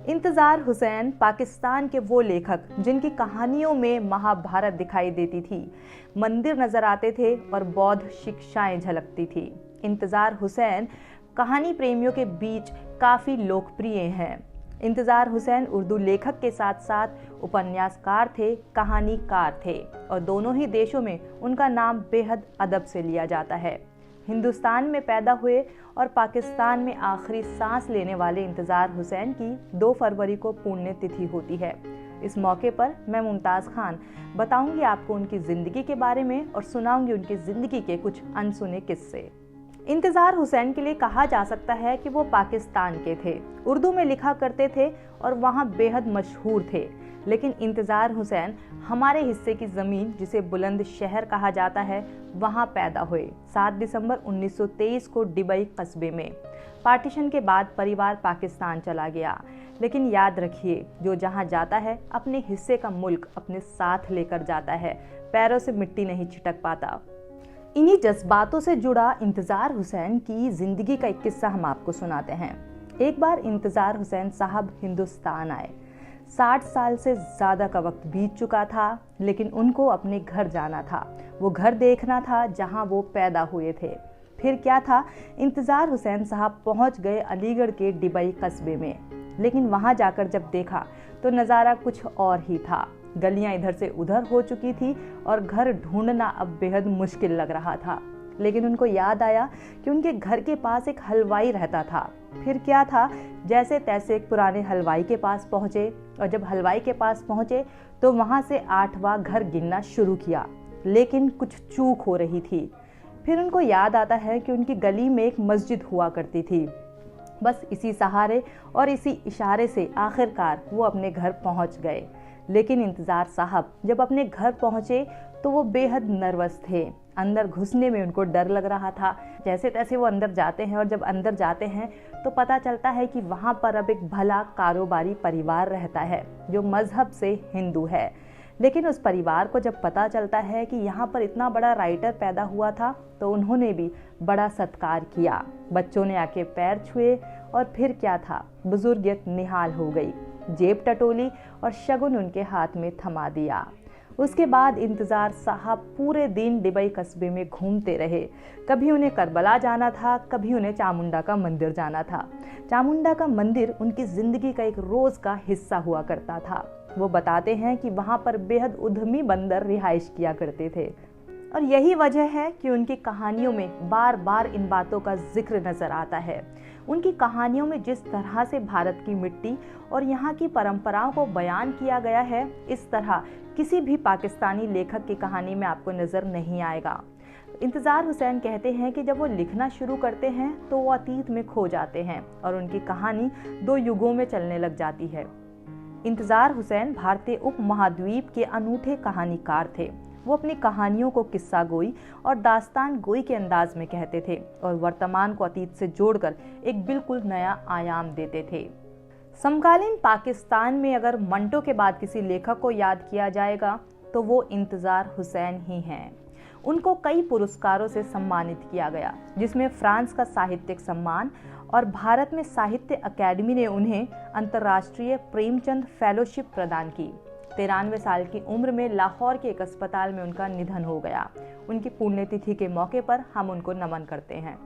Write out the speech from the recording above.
इंतजार हुसैन पाकिस्तान के वो लेखक जिनकी कहानियों में महाभारत दिखाई देती थी, मंदिर नजर आते थे और बौद्ध शिक्षाएं झलकती थी। इंतजार हुसैन कहानी प्रेमियों के बीच काफी लोकप्रिय हैं। इंतजार हुसैन उर्दू लेखक के साथ साथ उपन्यासकार थे, कहानीकार थे और दोनों ही देशों में उनका नाम बेहद अदब से लिया जाता है। हिंदुस्तान में पैदा हुए और पाकिस्तान में आखिरी सांस लेने वाले इंतजार हुसैन की 2 फरवरी को पुण्यतिथि होती है। इस मौके पर मैं मुमताज़ खान बताऊंगी आपको उनकी ज़िंदगी के बारे में और सुनाऊंगी उनकी ज़िंदगी के कुछ अनसुने किस्से। इंतजार हुसैन के लिए कहा जा सकता है कि वो पाकिस्तान के थे, उर्दू में लिखा करते थे और वहाँ बेहद मशहूर थे। लेकिन इंतजार हुसैन हमारे हिस्से की ज़मीन, जिसे बुलंद शहर कहा जाता है, वहाँ पैदा हुए 7 दिसंबर 1923 को डिबई कस्बे में। पार्टीशन के बाद परिवार पाकिस्तान चला गया, लेकिन याद रखिए, जो जहाँ जाता है अपने हिस्से का मुल्क अपने साथ लेकर जाता है, पैरों से मिट्टी नहीं छिटक पाता। इन्हीं जज्बातों से जुड़ा इंतजार हुसैन की ज़िंदगी का एक किस्सा हम आपको सुनाते हैं। एक बार इंतजार हुसैन साहब हिंदुस्तान आए। 60 साल से ज़्यादा का वक्त बीत चुका था, लेकिन उनको अपने घर जाना था। वो घर देखना था जहां वो पैदा हुए थे। फिर क्या था, इंतजार हुसैन साहब पहुंच गए अलीगढ़ के डिबई कस्बे में। लेकिन वहां जाकर जब देखा तो नज़ारा कुछ और ही था। गलियां इधर से उधर हो चुकी थी और घर ढूंढना अब बेहद मुश्किल लग रहा था। लेकिन उनको याद आया कि उनके घर के पास एक हलवाई रहता था। फिर क्या था, जैसे तैसे एक पुराने हलवाई के पास पहुंचे और जब हलवाई के पास पहुंचे तो वहां से 8वां घर गिनना शुरू किया, लेकिन कुछ चूक हो रही थी। फिर उनको याद आता है कि उनकी गली में एक मस्जिद हुआ करती थी। बस इसी सहारे और इसी इशारे से आखिरकार वो अपने घर पहुंच गए। लेकिन इंतजार साहब जब अपने घर पहुंचे तो वो बेहद नर्वस थे। अंदर घुसने में उनको डर लग रहा था। जैसे तैसे वो अंदर जाते हैं और जब अंदर जाते हैं तो पता चलता है कि वहाँ पर अब एक भला कारोबारी परिवार रहता है जो मजहब से हिंदू है। लेकिन उस परिवार को जब पता चलता है कि यहाँ पर इतना बड़ा राइटर पैदा हुआ था तो उन्होंने भी बड़ा सत्कार किया। बच्चों ने आके पैर छुए और फिर क्या था, बुजुर्गियत निहाल हो गई। जेब टटोली और शगुन उनके हाथ में थमा दिया। उसके बाद इंतजार साहब पूरे दिन डिबई कस्बे में घूमते रहे। कभी उन्हें करबला जाना था, कभी उन्हें चामुंडा का मंदिर जाना था। चामुंडा का मंदिर उनकी जिंदगी का एक रोज का हिस्सा हुआ करता था। वो बताते हैं कि वहां पर बेहद उद्यमी बंदर रिहाइश किया करते थे और यही वजह है कि उनकी कहानियों में बार बार इन बातों का जिक्र नजर आता है। उनकी कहानियों में जिस तरह से भारत की मिट्टी और यहाँ की परंपराओं को बयान किया गया है, इस तरह किसी भी पाकिस्तानी लेखक की कहानी में आपको नजर नहीं आएगा। इंतजार हुसैन कहते हैं कि जब वो लिखना शुरू करते हैं तो वो अतीत में खो जाते हैं और उनकी कहानी 2 युगों में चलने लग जाती है। इंतजार हुसैन भारतीय उपमहाद्वीप के अनूठे कहानीकार थे। वो अपनी कहानियों को किस्सा गोई और दास्तान गोई के अंदाज में कहते थे और वर्तमान को अतीत से जोड़कर एक बिल्कुल नया आयाम देते थे। समकालीन पाकिस्तान में अगर मंटो के बाद किसी लेखक को याद किया जाएगा तो वो इंतजार हुसैन ही हैं। उनको कई पुरस्कारों से सम्मानित किया गया, जिसमें फ्रांस का साहित्यिक सम्मान और भारत में साहित्य अकेडमी ने उन्हें अंतर्राष्ट्रीय प्रेमचंद फेलोशिप प्रदान की। 93 साल की उम्र में लाहौर के एक अस्पताल में उनका निधन हो गया। उनकी पुण्यतिथि के मौके पर हम उनको नमन करते हैं।